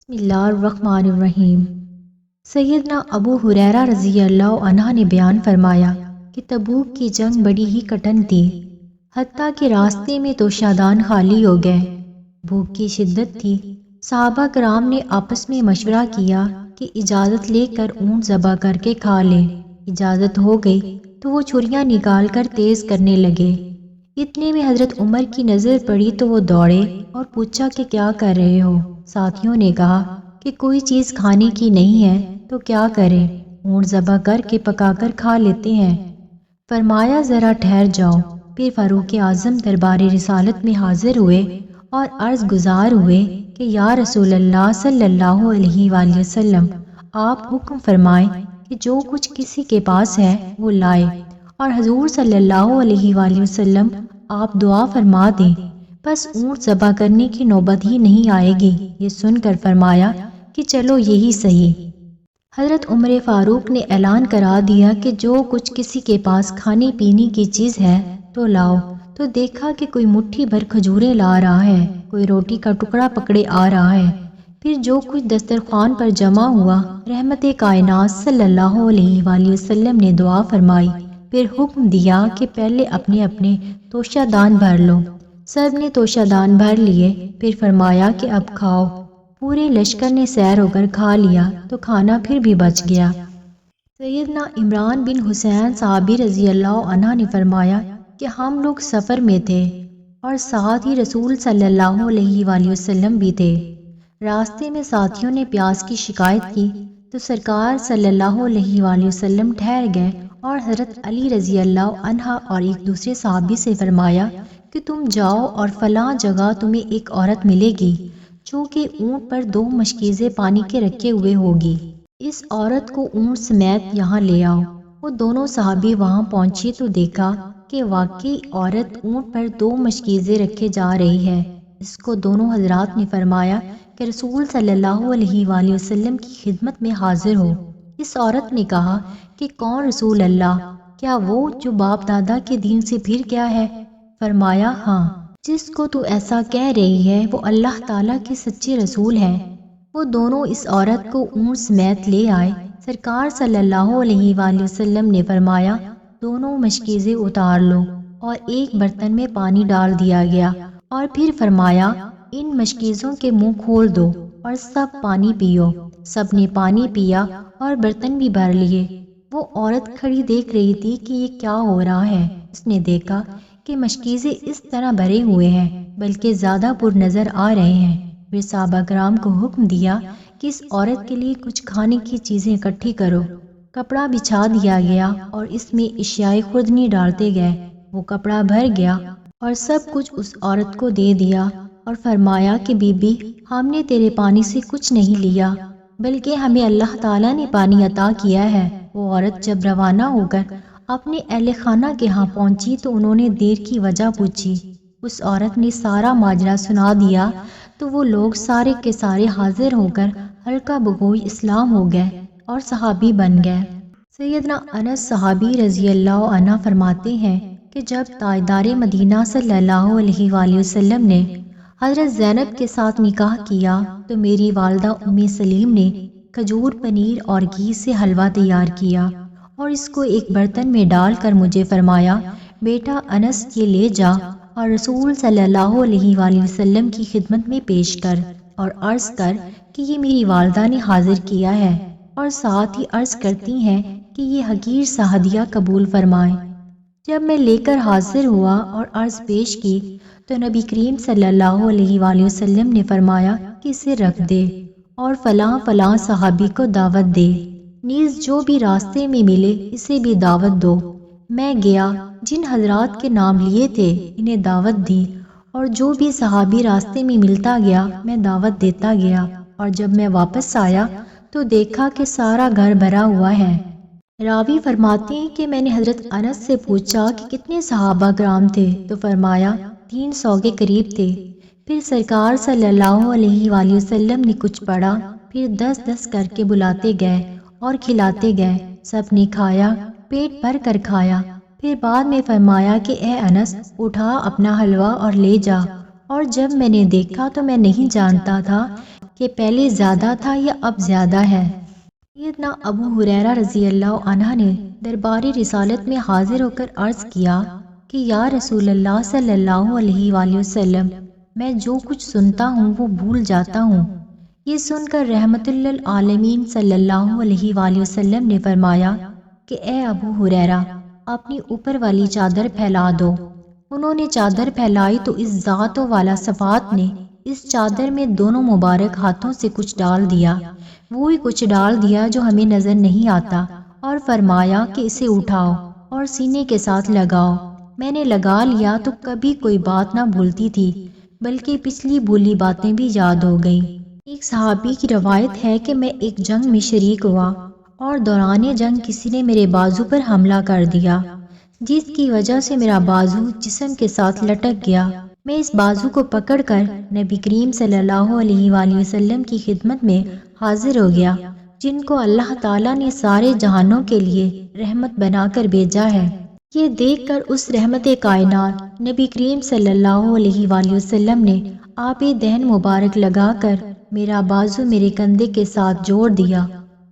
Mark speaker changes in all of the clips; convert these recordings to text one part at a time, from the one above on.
Speaker 1: بسم اللہ الرحمن الرحیم۔ سیدنا ابو ہریرہ رضی اللہ عنہ نے بیان فرمایا کہ تبوک کی جنگ بڑی ہی کٹن تھی، حتیٰ کہ راستے میں تو شادان خالی ہو گئے۔ بھوک کی شدت تھی۔ صحابہ کرام نے آپس میں مشورہ کیا کہ اجازت لے کر اونٹ ذبح کر کے کھا لیں۔ اجازت ہو گئی تو وہ چھریاں نکال کر تیز کرنے لگے۔ اتنے میں حضرت عمر کی نظر پڑی تو وہ دوڑے اور پوچھا کہ کیا کر رہے ہو؟ ساتھیوں نے کہا کہ کوئی چیز کھانے کی نہیں ہے تو کیا کریں، اونٹ ذبح کر کے پکا کر کھا لیتے ہیں۔ فرمایا ذرا ٹھہر جاؤ۔ پھر فاروق اعظم دربار رسالت میں حاضر ہوئے اور عرض گزار ہوئے کہ یا رسول اللہ صلی اللہ علیہ وآلہ وسلم، آپ حکم فرمائیں کہ جو کچھ کسی کے پاس ہے وہ لائے، اور حضور صلی اللہ علیہ وآلہ وسلم آپ دعا فرما دیں، بس اونٹ ذبح کرنے کی نوبت ہی نہیں آئے گی۔ یہ سن کر فرمایا کہ چلو یہی صحیح۔ حضرت عمر فاروق نے اعلان کرا دیا کہ جو کچھ کسی کے پاس کھانے پینے کی چیز ہے تو لاؤ، تو دیکھا کہ کوئی مٹھی بھر کھجوریں لا رہا ہے، کوئی روٹی کا ٹکڑا پکڑے آ رہا ہے۔ پھر جو کچھ دسترخوان پر جمع ہوا، رحمت کائنات صلی اللہ علیہ وآلہ وسلم نے دعا فرمائی، پھر حکم دیا کہ پہلے اپنے اپنے توشہ دان بھر لو۔ سب نے توشہ دان بھر لیے، پھر فرمایا کہ اب کھاؤ۔ پورے لشکر نے سیر ہو کر کھا لیا تو کھانا پھر بھی بچ گیا۔ سیدنا عمران بن حسین صحابی رضی اللہ عنہ نے فرمایا کہ ہم لوگ سفر میں تھے اور ساتھ ہی رسول صلی اللہ علیہ وآلہ وسلم بھی تھے۔ راستے میں ساتھیوں نے پیاس کی شکایت کی تو سرکار صلی اللہ علیہ وآلہ وسلم ٹھہر گئے اور حضرت علی رضی اللہ عنہ اور ایک دوسرے صحابی سے فرمایا کہ تم جاؤ اور فلاں جگہ تمہیں ایک عورت ملے گی جو کہ اونٹ پر 2 مشکیزیں پانی کے رکھے ہوئے ہوگی، اس عورت کو اونٹ سمیت یہاں لے آؤ۔ وہ دونوں صحابی وہاں پہنچے تو دیکھا کہ واقعی عورت اونٹ پر 2 مشکیزیں رکھے جا رہی ہے۔ اس کو دونوں حضرات نے فرمایا کہ رسول صلی اللہ علیہ وآلہ وسلم کی خدمت میں حاضر ہو۔ اس عورت نے کہا کہ کون رسول اللہ؟ کیا وہ جو باپ دادا کے دین سے پھر گیا ہے؟ فرمایا ہاں، جس کو تو ایسا کہہ رہی ہے وہ اللہ تعالیٰ کے سچے رسول ہے۔ وہ دونوں اس عورت کو اونٹ سمیت لے آئے۔ سرکار صلی اللہ علیہ وآلہ وسلم نے فرمایا دونوں مشکیزیں اتار لو، اور ایک برتن میں پانی ڈال دیا گیا، اور پھر فرمایا ان مشکیزوں کے منہ کھول دو اور سب پانی پیو۔ سب نے پانی پیا اور برتن بھی بھر لیے۔ وہ عورت کھڑی دیکھ رہی تھی کہ یہ کیا ہو رہا ہے۔ اس نے دیکھا کہ مشکیزیں اس طرح بھرے ہوئے ہیں بلکہ زیادہ پر نظر آ رہے ہیں۔ پھر صحابہ کرام کو حکم دیا کہ اس عورت کے لیے کچھ کھانے کی چیزیں اکٹھی کرو۔ کپڑا بچھا دیا گیا اور اس میں اشیاء خوردنی ڈالتے گئے۔ وہ کپڑا بھر گیا اور سب کچھ اس عورت کو دے دیا اور فرمایا کہ بی بی، ہم نے تیرے پانی سے کچھ نہیں لیا بلکہ ہمیں اللہ تعالیٰ نے پانی عطا کیا ہے۔ وہ عورت جب روانہ ہو کر اپنے اہل خانہ کے ہاں پہنچی تو انہوں نے دیر کی وجہ پوچھی۔ اس عورت نے سارا ماجرا سنا دیا تو وہ لوگ سارے کے سارے حاضر ہو کر ہلکا بگوئی اسلام ہو گئے اور صحابی بن گئے۔ سیدنا انس صحابی رضی اللہ عنہ فرماتے ہیں کہ جب تاجدار مدینہ صلی اللہ علیہ وآلہ وسلم نے حضرت زینب کے ساتھ نکاح کیا تو میری والدہ ام سلیم نے کھجور، پنیر اور گھی سے حلوہ تیار کیا اور اس کو ایک برتن میں ڈال کر مجھے فرمایا بیٹا انس یہ لے جا اور رسول صلی اللہ علیہ وآلہ وسلم کی خدمت میں پیش کر، اور عرض کر کہ یہ میری والدہ نے حاضر کیا ہے، اور ساتھ ہی عرض کرتی ہیں کہ یہ حقیر سا ہدیہ قبول فرمائیں۔ جب میں لے کر حاضر ہوا اور عرض پیش کی تو نبی کریم صلی اللہ علیہ وآلہ وسلم نے فرمایا کہ اسے رکھ دے اور فلاں فلاں صحابی کو دعوت دے، نیز جو بھی راستے میں ملے اسے بھی دعوت دو۔ میں گیا، جن حضرات کے نام لیے تھے انہیں دعوت دی، اور جو بھی صحابی راستے میں ملتا گیا میں دعوت دیتا گیا، اور جب میں واپس آیا تو دیکھا کہ سارا گھر بھرا ہوا ہے۔ راوی فرماتے ہیں کہ میں نے حضرت انس سے پوچھا کہ کتنے صحابہ کرام تھے تو فرمایا 300 کے قریب تھے۔ پھر سرکار صلی اللہ علیہ وآلہ وسلم نے کچھ پڑھا، پھر 10 کر کے بلاتے گئے اور کھلاتے گئے۔ سب نے کھایا، پیٹ بھر کر کھایا۔ پھر بعد میں فرمایا کہ اے انس اٹھا اپنا حلوہ اور لے جا، اور جب میں نے دیکھا تو میں نہیں جانتا تھا کہ پہلے زیادہ تھا یا اب زیادہ ہے؟ سیدنا ابو ہریرہ رضی اللہ عنہ نے دربار رسالت میں حاضر ہو کر عرض کیا کہ یا رسول اللہ صلی اللہ علیہ وآلہ وسلم، میں جو کچھ سنتا ہوں وہ بھول جاتا ہوں۔ یہ سن کر رحمت للعالمین صلی اللہ علیہ وآلہ وسلم نے فرمایا کہ اے ابو ہریرہ، اپنی اوپر والی چادر پھیلا دو۔ انہوں نے چادر پھیلائی تو اس ذات والا صفات نے اس چادر میں دونوں مبارک ہاتھوں سے کچھ ڈال دیا، وہی کچھ ڈال دیا جو ہمیں نظر نہیں آتا، اور فرمایا کہ اسے اٹھاؤ اور سینے کے ساتھ لگاؤ۔ میں نے لگا لیا تو کبھی کوئی بات نہ بھولتی تھی، بلکہ پچھلی بھولی باتیں بھی یاد ہو گئیں۔ ایک صحابی کی روایت ہے کہ میں ایک جنگ میں شریک ہوا اور دوران جنگ کسی نے میرے بازو پر حملہ کر دیا، جس کی وجہ سے میرا بازو جسم کے ساتھ لٹک گیا۔ میں اس بازو کو پکڑ کر نبی کریم صلی اللہ علیہ وآلہ وسلم کی خدمت میں حاضر ہو گیا، جن کو اللہ تعالیٰ نے سارے جہانوں کے لیے رحمت بنا کر بھیجا ہے۔ یہ دیکھ کر اس رحمت کائنات نبی کریم صلی اللہ علیہ وآلہ وسلم نے آب دہن مبارک لگا کر میرا بازو میرے کندھے کے ساتھ جوڑ دیا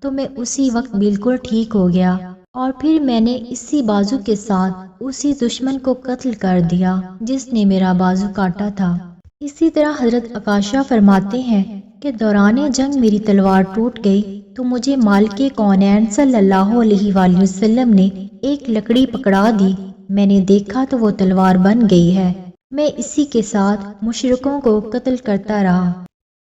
Speaker 1: تو میں اسی وقت بالکل ٹھیک ہو گیا، اور پھر میں نے اسی بازو کے ساتھ اسی دشمن کو قتل کر دیا جس نے میرا بازو کاٹا تھا۔ اسی طرح حضرت عکاشہ فرماتے ہیں کہ دوران جنگ میری تلوار ٹوٹ گئی تو مجھے مالک کونین صلی اللہ علیہ وآلہ وسلم نے ایک لکڑی پکڑا دی۔ میں نے دیکھا تو وہ تلوار بن گئی ہے۔ میں اسی کے ساتھ مشرکوں کو قتل کرتا رہا۔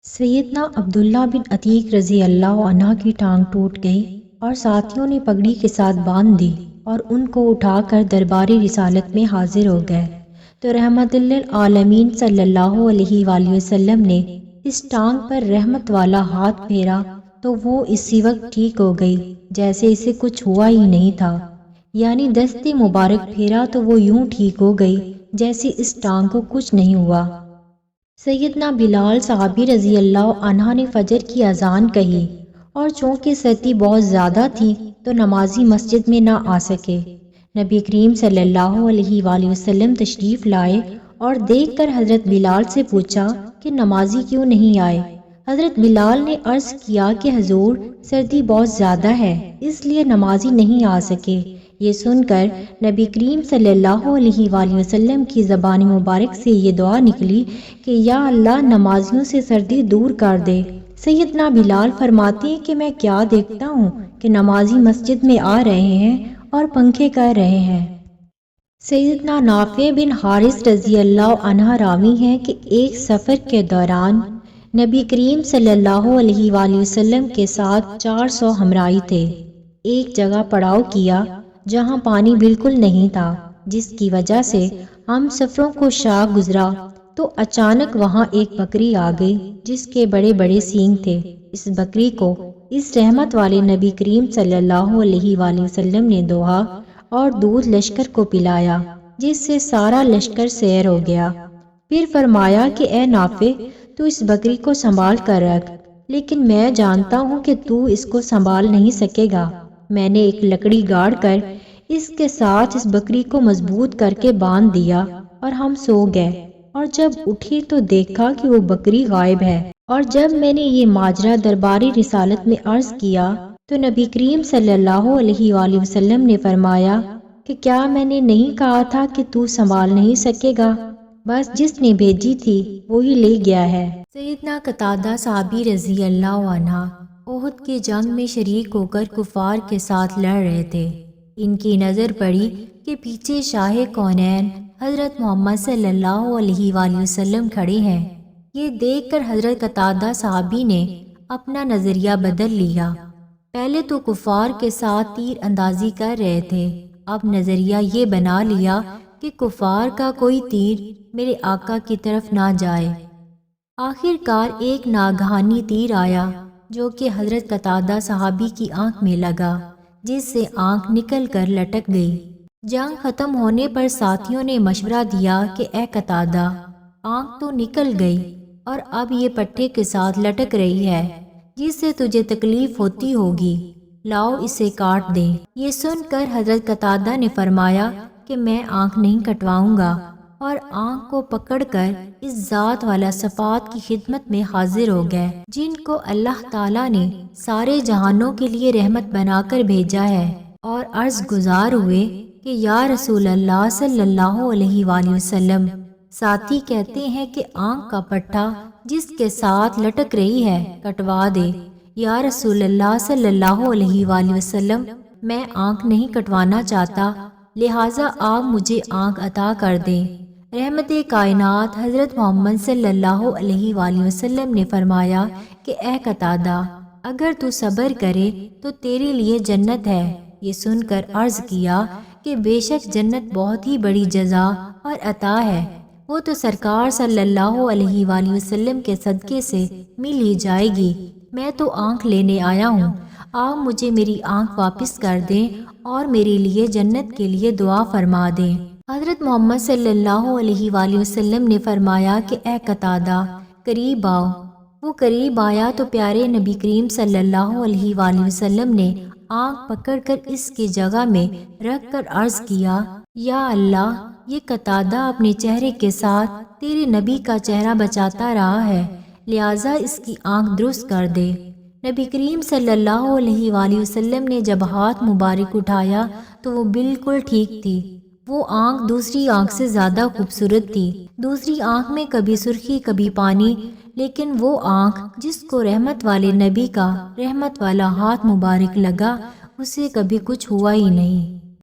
Speaker 1: سیدنا عبداللہ بن عتیق رضی اللہ عنہ کی ٹانگ ٹوٹ گئی اور ساتھیوں نے پگڑی کے ساتھ باندھ دی اور ان کو اٹھا کر دربار رسالت میں حاضر ہو گئے تو رحمت للعالمین صلی اللہ علیہ وآلہ وسلم نے اس ٹانگ پر رحمت والا ہاتھ پھیرا تو وہ اسی وقت ٹھیک ہو گئی جیسے اسے کچھ ہوا ہی نہیں تھا، یعنی دست مبارک پھیرا تو وہ یوں ٹھیک ہو گئی جیسے اس ٹانگ کو کچھ نہیں ہوا۔ سیدنا بلال صحابی رضی اللہ عنہ نے فجر کی اذان کہی اور چونکہ سردی بہت زیادہ تھی تو نمازی مسجد میں نہ آ سکے۔ نبی کریم صلی اللہ علیہ وآلہ وسلم تشریف لائے اور دیکھ کر حضرت بلال سے پوچھا کہ نمازی کیوں نہیں آئے؟ حضرت بلال نے عرض کیا کہ حضور، سردی بہت زیادہ ہے اس لیے نمازی نہیں آ سکے۔ یہ سن کر نبی کریم صلی اللہ علیہ وآلہ وسلم کی زبان مبارک سے یہ دعا نکلی کہ یا اللہ نمازیوں سے سردی دور کر دے۔ سیدنا بلال فرماتے ہیں کہ میں کیا دیکھتا ہوں کہ نمازی مسجد میں آ رہے ہیں اور پنکھے کر رہے ہیں۔ سیدنا نافع بن حارث رضی اللہ عنہ راوی ہیں کہ ایک سفر کے دوران نبی کریم صلی اللہ علیہ وآلہ وسلم کے ساتھ 400 ہمراہی تھے۔ ایک جگہ پڑاؤ کیا جہاں پانی بالکل نہیں تھا، جس کی وجہ سے ہم سفروں کو شاہ گزرا تو اچانک وہاں ایک بکری آ گئی جس کے بڑے بڑے سینگ تھے۔ اس بکری کو اس رحمت والے نبی کریم صلی اللہ علیہ وآلہ وسلم نے دوہا اور دودھ لشکر کو پلایا، جس سے سارا لشکر سیر ہو گیا۔ پھر فرمایا کہ اے نافع، تو اس بکری کو سنبھال کر رکھ، لیکن میں جانتا ہوں کہ تو اس کو سنبھال نہیں سکے گا۔ میں نے ایک لکڑی گاڑ کر اس کے ساتھ اس بکری کو مضبوط کر کے باندھ دیا اور ہم سو گئے، اور جب اٹھی تو دیکھا کہ وہ بکری غائب ہے۔ اور جب میں نے یہ ماجرا درباری رسالت میں عرض کیا تو نبی کریم صلی اللہ علیہ وآلہ وسلم نے فرمایا کہ کیا میں نے نہیں کہا تھا کہ تو سنبھال نہیں سکے گا؟ بس جس نے بھیجی تھی وہی لے گیا ہے۔ سیدنا قتادہ صحابی رضی اللہ عنہ احد کی جنگ میں شریک ہو کر کفار کے ساتھ لڑ رہے تھے۔ ان کی نظر پڑی کہ پیچھے شاہ کونین حضرت محمد صلی اللہ علیہ وآلہ وسلم کھڑے ہیں۔ یہ دیکھ کر حضرت قتادہ صحابی نے اپنا نظریہ بدل لیا۔ پہلے تو کفار کے ساتھ تیر اندازی کر رہے تھے، اب نظریہ یہ بنا لیا کہ کفار کا کوئی تیر میرے آقا کی طرف نہ جائے۔ آخر کار ایک ناگہانی تیر آیا جو کہ حضرت قتادہ صحابی کی آنکھ میں لگا، جس سے آنکھ نکل کر لٹک گئی۔ جنگ ختم ہونے پر ساتھیوں نے مشورہ دیا کہ اے قتادہ، آنکھ تو نکل گئی اور اب یہ پٹھے کے ساتھ لٹک رہی ہے جس سے تجھے تکلیف ہوتی ہوگی، لاؤ اسے کاٹ دیں۔ یہ سن کر حضرت قتادہ نے فرمایا کہ میں آنکھ نہیں کٹواؤں گا اور آنکھ کو پکڑ کر اس ذات والا صفات کی خدمت میں حاضر ہو گئے جن کو اللہ تعالیٰ نے سارے جہانوں کے لیے رحمت بنا کر بھیجا ہے، اور عرض گزار ہوئے کہ یا رسول اللہ صلی اللہ علیہ وآلہ وسلم، ساتھی کہتے ہیں کہ آنکھ کا پٹھا جس کے ساتھ لٹک رہی ہے کٹوا دے۔ یا رسول اللہ صلی اللہ علیہ وآلہ وسلم، میں آنکھ نہیں کٹوانا چاہتا، لہٰذا آپ مجھے آنکھ عطا کر دیں۔ رحمت کائنات حضرت محمد صلی اللہ علیہ وآلہ وسلم نے فرمایا کہ اے قتادہ، اگر تو صبر کرے تو تیرے لیے جنت ہے۔ یہ سن کر عرض کیا کہ بے شک جنت بہت ہی بڑی جزا اور عطا ہے، وہ تو سرکار صلی اللہ علیہ وآلہ وسلم کے صدقے سے مل ہی جائے گی۔ میں تو آنکھ لینے آیا ہوں، آپ مجھے میری آنکھ واپس کر دیں اور میرے لیے جنت کے لیے دعا فرما دیں۔ حضرت محمد صلی اللہ علیہ وآلہ وسلم نے فرمایا کہ اے قتادہ، قریب آؤ۔ وہ قریب آیا تو پیارے نبی کریم صلی اللہ علیہ وآلہ وسلم نے آنکھ پکڑ کر اس کی جگہ میں رکھ کر عرض کیا، یا اللہ، یہ قتادہ اپنے چہرے کے ساتھ تیرے نبی کا چہرہ بچاتا رہا ہے، لہٰذا اس کی آنکھ درست کر دے۔ نبی کریم صلی اللہ علیہ وآلہ وسلم نے جب ہاتھ مبارک اٹھایا تو وہ بالکل ٹھیک تھی۔ وہ آنکھ دوسری آنکھ سے زیادہ خوبصورت تھی۔ دوسری آنکھ میں کبھی سرخی کبھی پانی، لیکن وہ آنکھ جس کو رحمت والے نبی کا رحمت والا ہاتھ مبارک لگا، اسے کبھی کچھ ہوا ہی نہیں۔